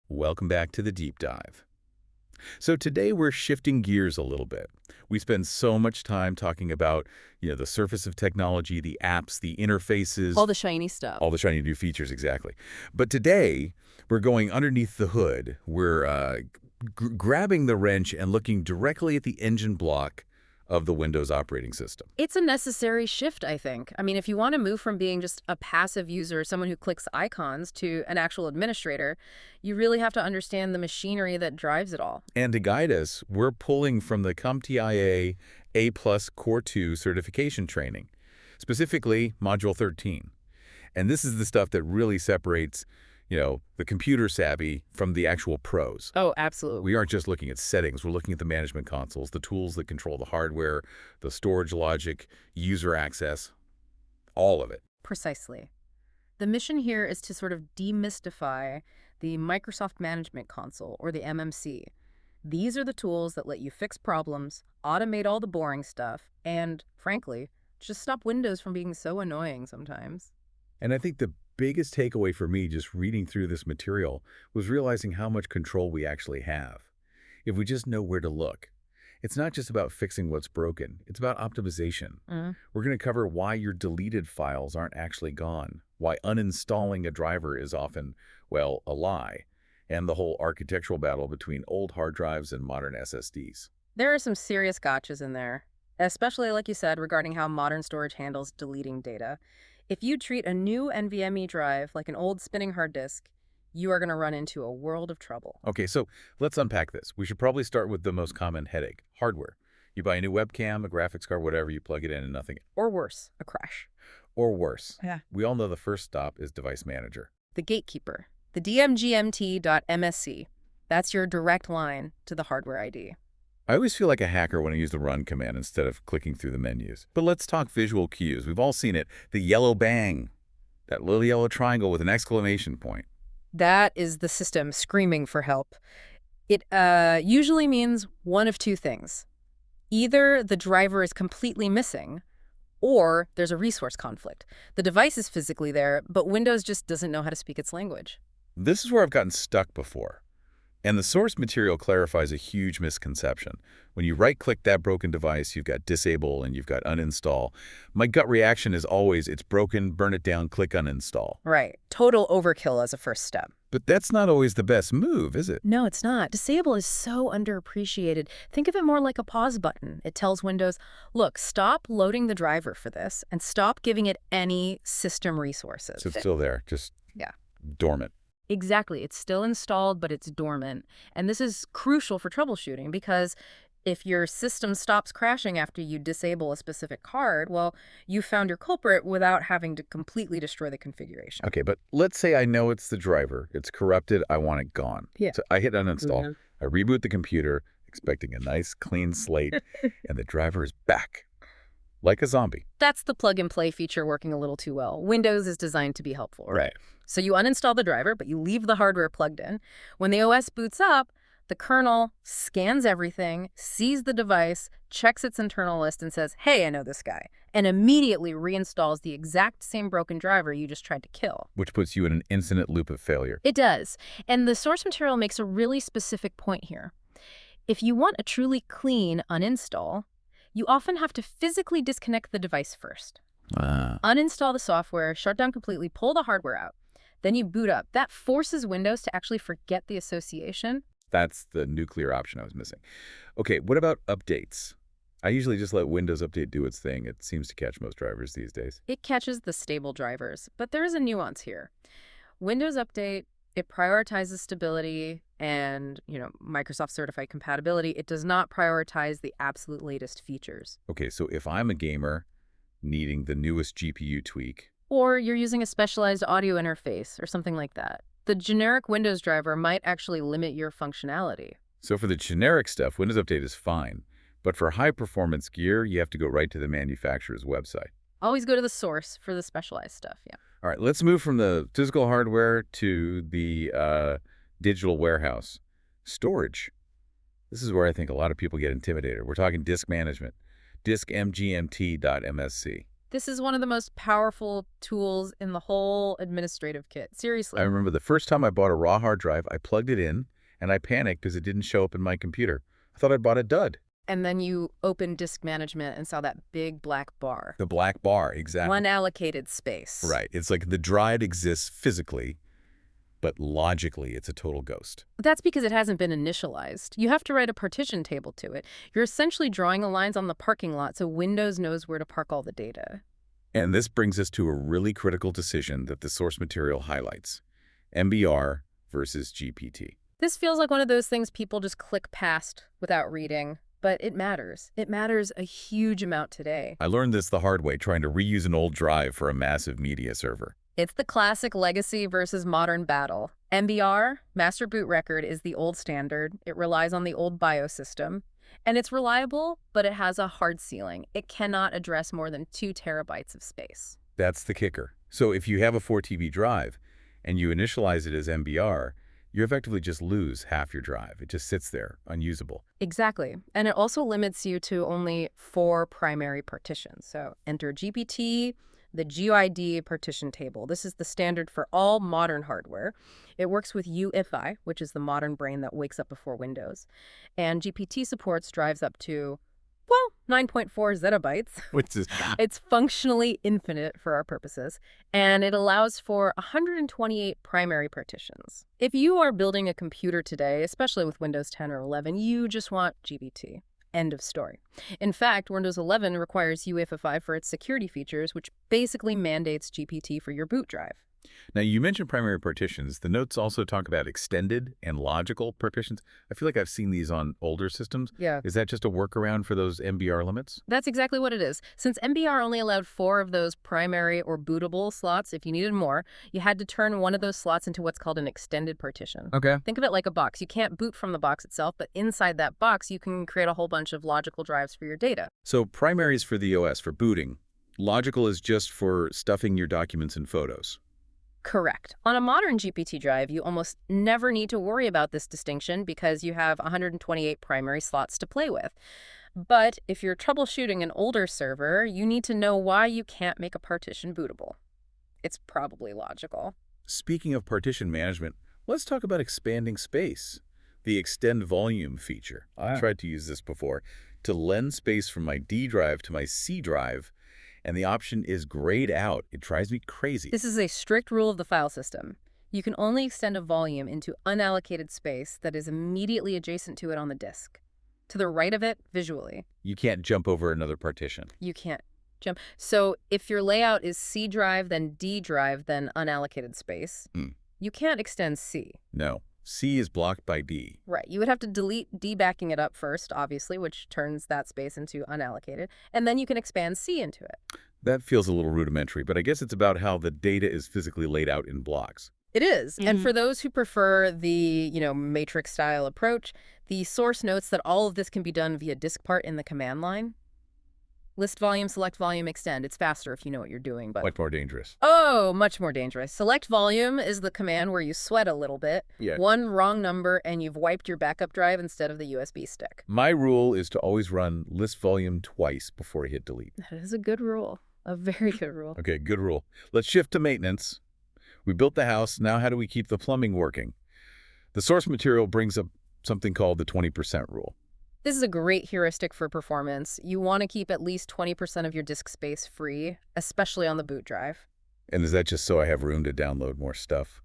Welcome back to the deep dive. So today we're shifting gears a little bit. We spend so much time talking about, the surface of technology, the apps, the interfaces, All the shiny stuff. all the shiny new features, exactly. But today we're going underneath the hood. We're grabbing the wrench and looking directly at the engine block of the Windows operating system. It's a necessary shift, I think. I mean, if you want to move from being just a passive user, someone who clicks icons, to an actual administrator, you really have to understand the machinery that drives it all. And to guide us, we're pulling from the CompTIA A+ Core 2 certification training, specifically Module 13. And this is the stuff that really separates, the computer savvy from the actual pros. Oh, absolutely. We aren't just looking at settings. We're looking at the management consoles, the tools that control the hardware, the storage logic, user access, all of it. Precisely. The mission here is to sort of demystify the Microsoft Management Console, or the MMC. These are the tools that let you fix problems, automate all the boring stuff, and, frankly, just stop Windows from being so annoying sometimes. And I think the biggest takeaway for me just reading through this material was realizing how much control we actually have. If we just know where to look. It's not just about fixing what's broken. It's about optimization. We're going to cover why your deleted files aren't actually gone, why uninstalling a driver is often, well, a lie, and the whole architectural battle between old hard drives and modern SSDs. There are some serious gotchas in there, especially, like you said, regarding how modern storage handles deleting data. If you treat a new NVMe drive like an old spinning hard disk, you are going to run into a world of trouble. Okay, so let's unpack this. We should probably start with the most common headache, hardware. You buy a new webcam, a graphics card, whatever, you plug it in and nothing. Or worse, a crash. Or worse. Yeah. We all know the first stop is Device Manager. The gatekeeper, the DMGMT.MSC. That's your direct line to the hardware ID. I always feel like a hacker when I use the run command instead of clicking through the menus. But let's talk visual cues. We've all seen it. The yellow bang. That little yellow triangle with an exclamation point. That is the system screaming for help. It usually means one of two things. Either the driver is completely missing, or there's a resource conflict. The device is physically there, but Windows just doesn't know how to speak its language. This is where I've gotten stuck before. And the source material clarifies a huge misconception. When you right-click that broken device, you've got disable and you've got uninstall. My gut reaction is always, it's broken, burn it down, click uninstall. Right. Total overkill as a first step. But that's not always the best move, is it? No, it's not. Disable is so underappreciated. Think of it more like a pause button. It tells Windows, look, stop loading the driver for this and stop giving it any system resources. So it's still there, just Yeah. dormant. Exactly. It's still installed, but it's dormant. And this is crucial for troubleshooting because if your system stops crashing after you disable a specific card, well, you found your culprit without having to completely destroy the configuration. Okay, but let's say I know it's the driver. It's corrupted. I want it gone. Yeah. So I hit uninstall. Mhm. I reboot the computer, expecting a nice, clean slate, and the driver is back. Like a zombie. That's the plug-and-play feature working a little too well. Windows is designed to be helpful, right? So you uninstall the driver, but you leave the hardware plugged in. When the OS boots up, the kernel scans everything, sees the device, checks its internal list, and says, hey, I know this guy, and immediately reinstalls the exact same broken driver you just tried to kill. Which puts you in an infinite loop of failure. It does. And the source material makes a really specific point here. If you want a truly clean uninstall, you often have to physically disconnect the device first. Uninstall the software, shut down completely, pull the hardware out. Then you boot up. That forces Windows to actually forget the association. That's the nuclear option I was missing. Okay, what about updates? I usually just let Windows Update do its thing. It seems to catch most drivers these days. It catches the stable drivers, but there is a nuance here. Windows Update, it prioritizes stability and, Microsoft certified compatibility. It does not prioritize the absolute latest features. Okay, so if I'm a gamer needing the newest GPU tweak, or you're using a specialized audio interface or something like that, the generic Windows driver might actually limit your functionality. So for the generic stuff, Windows Update is fine. But for high-performance gear, you have to go right to the manufacturer's website. Always go to the source for the specialized stuff, yeah. All right, let's move from the physical hardware to the digital warehouse. Storage. This is where I think a lot of people get intimidated. We're talking disk management. Disk MGMT.MSC. This is one of the most powerful tools in the whole administrative kit. Seriously. I remember the first time I bought a raw hard drive, I plugged it in, and I panicked because it didn't show up in my computer. I thought I'd bought a dud. And then you opened disk management and saw that big black bar. The black bar, exactly. Unallocated space. Right. It's like the drive exists physically, but logically it's a total ghost. That's because it hasn't been initialized. You have to write a partition table to it. You're essentially drawing the lines on the parking lot so Windows knows where to park all the data. And this brings us to a really critical decision that the source material highlights. MBR versus GPT. This feels like one of those things people just click past without reading. But it matters. It matters a huge amount today. I learned this the hard way trying to reuse an old drive for a massive media server. It's the classic legacy versus modern battle. MBR, Master Boot Record, is the old standard. It relies on the old BIOS system. And it's reliable, but it has a hard ceiling. It cannot address more than 2 terabytes of space. That's the kicker. So if you have a 4 TB drive and you initialize it as MBR, you effectively just lose half your drive. It just sits there, unusable. Exactly. And it also limits you to only 4 primary partitions. So enter GPT, the GUID partition table. This is the standard for all modern hardware. It works with UEFI, which is the modern brain that wakes up before Windows. And GPT supports drives up to, well, 9.4 zettabytes. Which is... It's functionally infinite for our purposes, and it allows for 128 primary partitions. If you are building a computer today, especially with Windows 10 or 11, you just want GPT. End of story. In fact, Windows 11 requires UEFI for its security features, which basically mandates GPT for your boot drive. Now, you mentioned primary partitions. The notes also talk about extended and logical partitions. I feel like I've seen these on older systems. Yeah. Is that just a workaround for those MBR limits? That's exactly what it is. Since MBR only allowed 4 of those primary or bootable slots, if you needed more, you had to turn one of those slots into what's called an extended partition. Okay. Think of it like a box. You can't boot from the box itself, but inside that box, you can create a whole bunch of logical drives for your data. So primary is for the OS, for booting. Logical is just for stuffing your documents and photos. Correct. On a modern GPT drive, you almost never need to worry about this distinction because you have 128 primary slots to play with. But if you're troubleshooting an older server, you need to know why you can't make a partition bootable. It's probably logical. Speaking of partition management, let's talk about expanding space. The extend volume feature. I tried to use this before to lend space from my D drive to my C drive, and the option is grayed out. It drives me crazy. This is a strict rule of the file system. You can only extend a volume into unallocated space that is immediately adjacent to it on the disk. To the right of it, visually. You can't jump over another partition. You can't jump. So if your layout is C drive, then D drive, then unallocated space, you can't extend C. No. C is blocked by D. Right. You would have to delete D backing it up first, obviously, which turns that space into unallocated. And then you can expand C into it. That feels a little rudimentary, but I guess it's about how the data is physically laid out in blocks. It is. And for those who prefer the, matrix style approach, the source notes that all of this can be done via disk part in the command line. List volume, select volume, extend. It's faster if you know what you're doing, but... Much more dangerous. Oh, much more dangerous. Select volume is the command where you sweat a little bit. Yeah. One wrong number and you've wiped your backup drive instead of the USB stick. My rule is to always run list volume twice before I hit delete. That is a good rule. A very good rule. Okay, good rule. Let's shift to maintenance. We built the house. Now how do we keep the plumbing working? The source material brings up something called the 20% rule. This is a great heuristic for performance. You want to keep at least 20% of your disk space free, especially on the boot drive. And is that just so I have room to download more stuff?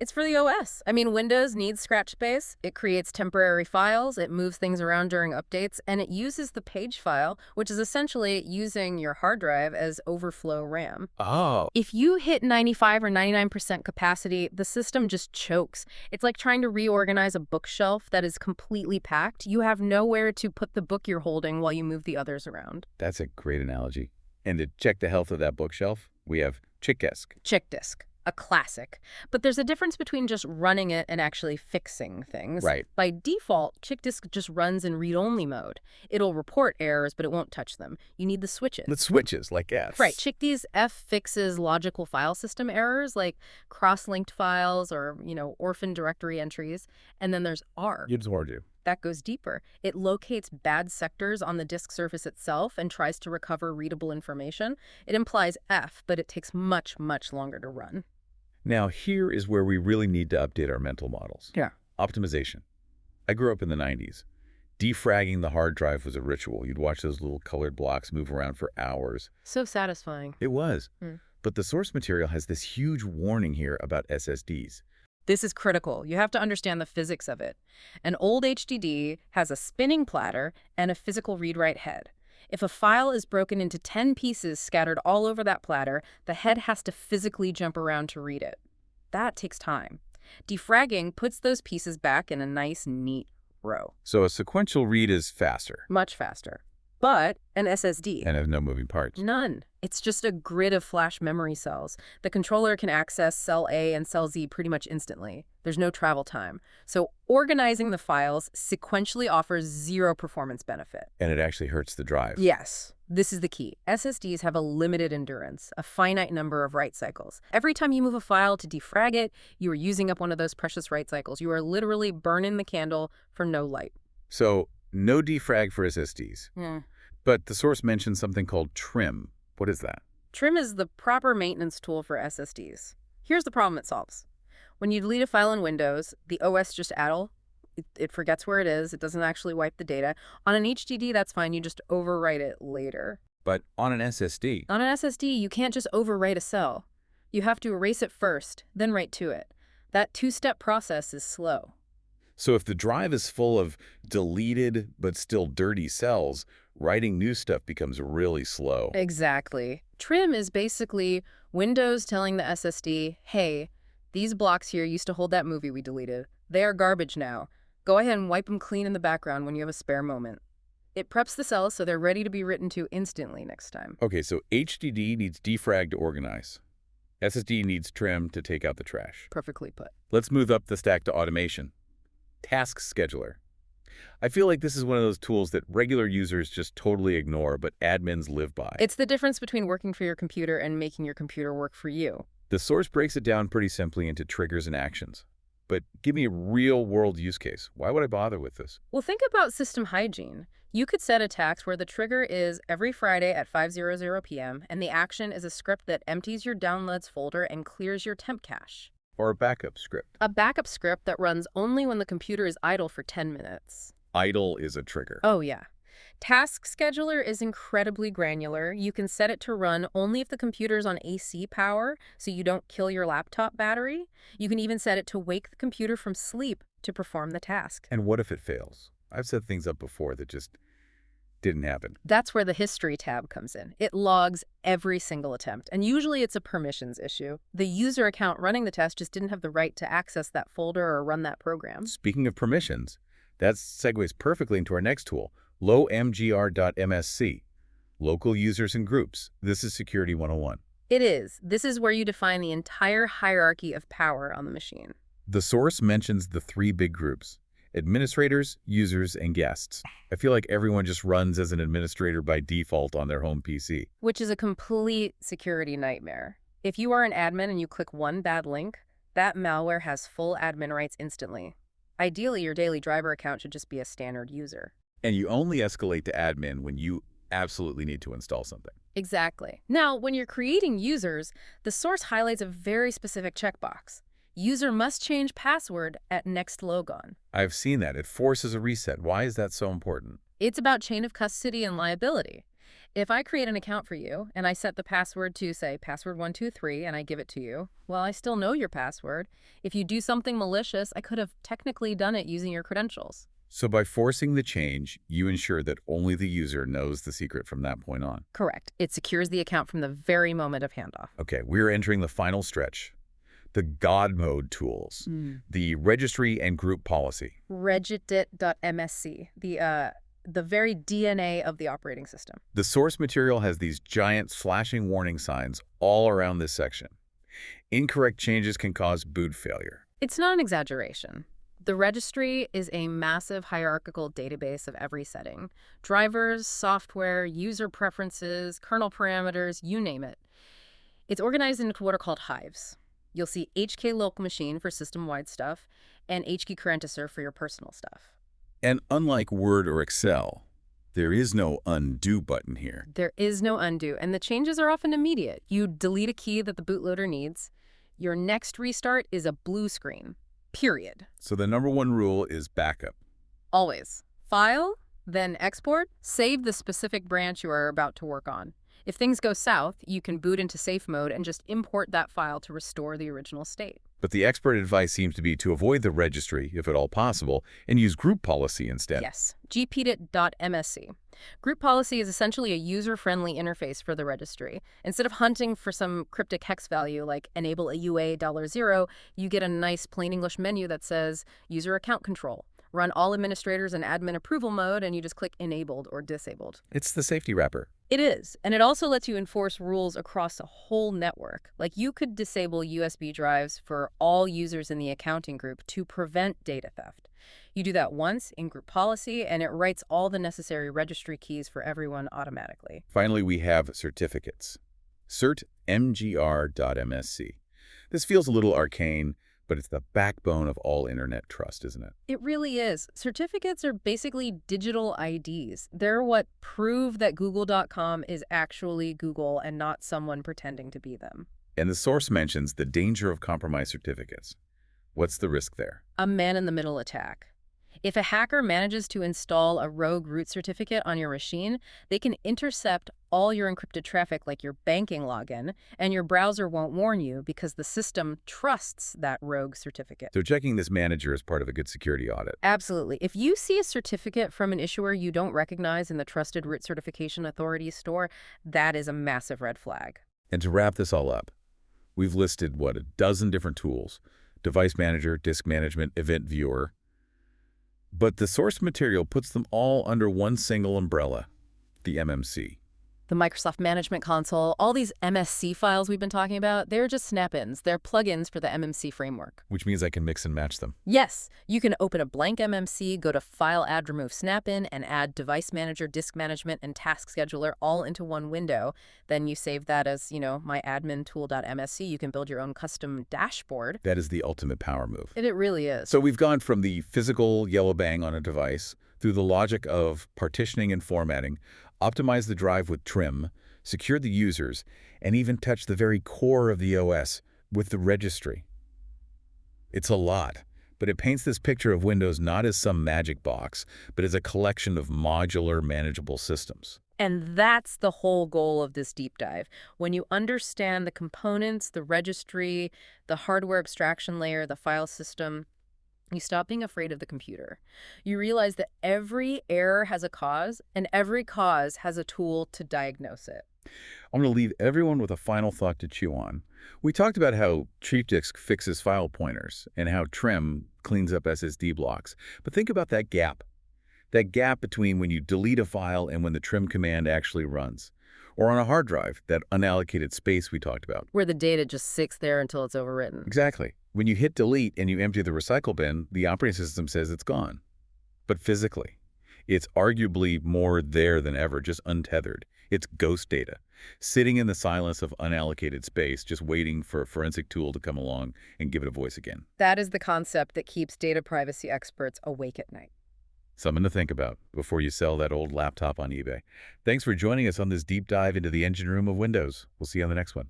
It's for the OS. I mean, Windows needs scratch space. It creates temporary files, it moves things around during updates, and it uses the page file, which is essentially using your hard drive as overflow RAM. Oh. If you hit 95 or 99% capacity, the system just chokes. It's like trying to reorganize a bookshelf that is completely packed. You have nowhere to put the book you're holding while you move the others around. That's a great analogy. And to check the health of that bookshelf, we have ChickDisk. ChickDisk. A classic. But there's a difference between just running it and actually fixing things. Right. By default, ChickDisk just runs in read-only mode. It'll report errors, but it won't touch them. You need the switches. The switches, like F. Right. ChickDisk F fixes logical file system errors like cross-linked files or, orphan directory entries. And then there's R. You'd do. That goes deeper. It locates bad sectors on the disk surface itself and tries to recover readable information. It implies F, but it takes much, much longer to run. Now, here is where we really need to update our mental models. Yeah. Optimization. I grew up in the 90s. Defragging the hard drive was a ritual. You'd watch those little colored blocks move around for hours. So satisfying. It was. But the source material has this huge warning here about SSDs. This is critical. You have to understand the physics of it. An old HDD has a spinning platter and a physical read-write head. If a file is broken into 10 pieces scattered all over that platter, the head has to physically jump around to read it. That takes time. Defragging puts those pieces back in a nice, neat row. So a sequential read is faster. Much faster. But an SSD. And have no moving parts. None. It's just a grid of flash memory cells. The controller can access cell A and cell Z pretty much instantly. There's no travel time. So organizing the files sequentially offers zero performance benefit. And it actually hurts the drive. Yes. This is the key. SSDs have a limited endurance, a finite number of write cycles. Every time you move a file to defrag it, you are using up one of those precious write cycles. You are literally burning the candle for no light. So no defrag for SSDs. But the source mentions something called trim. What is that? Trim is the proper maintenance tool for SSDs. Here's the problem it solves. When you delete a file in Windows, the OS just idle. It forgets where it is. It doesn't actually wipe the data. On an HDD, that's fine. You just overwrite it later. But on an SSD? On an SSD, you can't just overwrite a cell. You have to erase it first, then write to it. That two-step process is slow. So if the drive is full of deleted but still dirty cells, writing new stuff becomes really slow. Exactly. Trim is basically Windows telling the SSD, hey, these blocks here used to hold that movie we deleted. They are garbage now. Go ahead and wipe them clean in the background when you have a spare moment. It preps the cells so they're ready to be written to instantly next time. Okay, so HDD needs defrag to organize. SSD needs trim to take out the trash. Perfectly put. Let's move up the stack to automation. Task Scheduler. I feel like this is one of those tools that regular users just totally ignore, but admins live by. It's the difference between working for your computer and making your computer work for you. The source breaks it down pretty simply into triggers and actions. But give me a real-world use case. Why would I bother with this? Well, think about system hygiene. You could set a task where the trigger is every Friday at 5:00 p.m., and the action is a script that empties your downloads folder and clears your temp cache. Or a backup script. A backup script that runs only when the computer is idle for 10 minutes. Idle is a trigger. Oh, yeah. Task Scheduler is incredibly granular. You can set it to run only if the computer's on AC power, so you don't kill your laptop battery. You can even set it to wake the computer from sleep to perform the task. And what if it fails? I've set things up before that just didn't happen. That's where the History tab comes in. It logs every single attempt, and usually it's a permissions issue. The user account running the test just didn't have the right to access that folder or run that program. Speaking of permissions, that segues perfectly into our next tool, lowmgr.msc, Local Users and Groups. This is Security 101. It is. This is where you define the entire hierarchy of power on the machine. The source mentions the three big groups: administrators, users, and guests. I feel like everyone just runs as an administrator by default on their home PC. Which is a complete security nightmare. If you are an admin and you click one bad link, that malware has full admin rights instantly. Ideally, your daily driver account should just be a standard user. And you only escalate to admin when you absolutely need to install something. Exactly. Now, when you're creating users, the source highlights a very specific checkbox. User must change password at next logon. I've seen that. It forces a reset. Why is that so important? It's about chain of custody and liability. If I create an account for you and I set the password to, say, password123 and I give it to you, well, I still know your password. If you do something malicious, I could have technically done it using your credentials. So by forcing the change, you ensure that only the user knows the secret from that point on. Correct. It secures the account from the very moment of handoff. Okay, we're entering the final stretch. The God mode tools, the registry and group policy. Regedit.msc, the very DNA of the operating system. The source material has these giant flashing warning signs all around this section. Incorrect changes can cause boot failure. It's not an exaggeration. The registry is a massive hierarchical database of every setting. Drivers, software, user preferences, kernel parameters, you name it. It's organized into what are called hives. You'll see HK local machine for system-wide stuff and HK Currentisor for your personal stuff. And unlike Word or Excel, there is no undo button here. There is no undo, and the changes are often immediate. You delete a key that the bootloader needs. Your next restart is a blue screen, period. So the number one rule is backup. Always. File, then export, save the specific branch you are about to work on. If things go south, you can boot into safe mode and just import that file to restore the original state. But the expert advice seems to be to avoid the registry, if at all possible, and use group policy instead. Yes, gpdit.msc. Group policy is essentially a user-friendly interface for the registry. Instead of hunting for some cryptic hex value like enable a UA $0, you get a nice plain English menu that says user account control. Run all administrators in admin approval mode, and you just click enabled or disabled. It's the safety wrapper. It is, and it also lets you enforce rules across a whole network. Like you could disable USB drives for all users in the accounting group to prevent data theft. You do that once in group policy, and it writes all the necessary registry keys for everyone automatically. Finally, we have certificates. CertMGR.MSC. This feels a little arcane, but it's the backbone of all internet trust, isn't it? It really is. Certificates are basically digital IDs. They're what prove that Google.com is actually Google and not someone pretending to be them. And the source mentions the danger of compromised certificates. What's the risk there? A man-in-the-middle attack. If a hacker manages to install a rogue root certificate on your machine, they can intercept all your encrypted traffic like your banking login, and your browser won't warn you because the system trusts that rogue certificate. So checking this manager is part of a good security audit. Absolutely. If you see a certificate from an issuer you don't recognize in the Trusted Root Certification Authority store, that is a massive red flag. And to wrap this all up, we've listed, a dozen different tools: device manager, disk management, event viewer. But the source material puts them all under one single umbrella, the MMC. The Microsoft Management Console, all these MSC files we've been talking about, they're just snap-ins. They're plugins for the MMC framework. Which means I can mix and match them. Yes, you can open a blank MMC, go to File, Add, Remove, Snap-in, and add Device Manager, Disk Management, and Task Scheduler all into one window. Then you save that as, my admin tool.msc. You can build your own custom dashboard. That is the ultimate power move. It really is. So we've gone from the physical yellow bang on a device through the logic of partitioning and formatting, optimize the drive with trim, secure the users, and even touch the very core of the OS with the registry. It's a lot, but it paints this picture of Windows not as some magic box, but as a collection of modular, manageable systems. And that's the whole goal of this deep dive. When you understand the components, the registry, the hardware abstraction layer, the file system, you stop being afraid of the computer. You realize that every error has a cause, and every cause has a tool to diagnose it. I'm going to leave everyone with a final thought to chew on. We talked about how TriefDisk fixes file pointers and how Trim cleans up SSD blocks. But think about that gap between when you delete a file and when the trim command actually runs. Or on a hard drive, that unallocated space we talked about. Where the data just sits there until it's overwritten. Exactly. When you hit delete and you empty the recycle bin, the operating system says it's gone. But physically, it's arguably more there than ever, just untethered. It's ghost data, sitting in the silence of unallocated space, just waiting for a forensic tool to come along and give it a voice again. That is the concept that keeps data privacy experts awake at night. Something to think about before you sell that old laptop on eBay. Thanks for joining us on this deep dive into the engine room of Windows. We'll see you on the next one.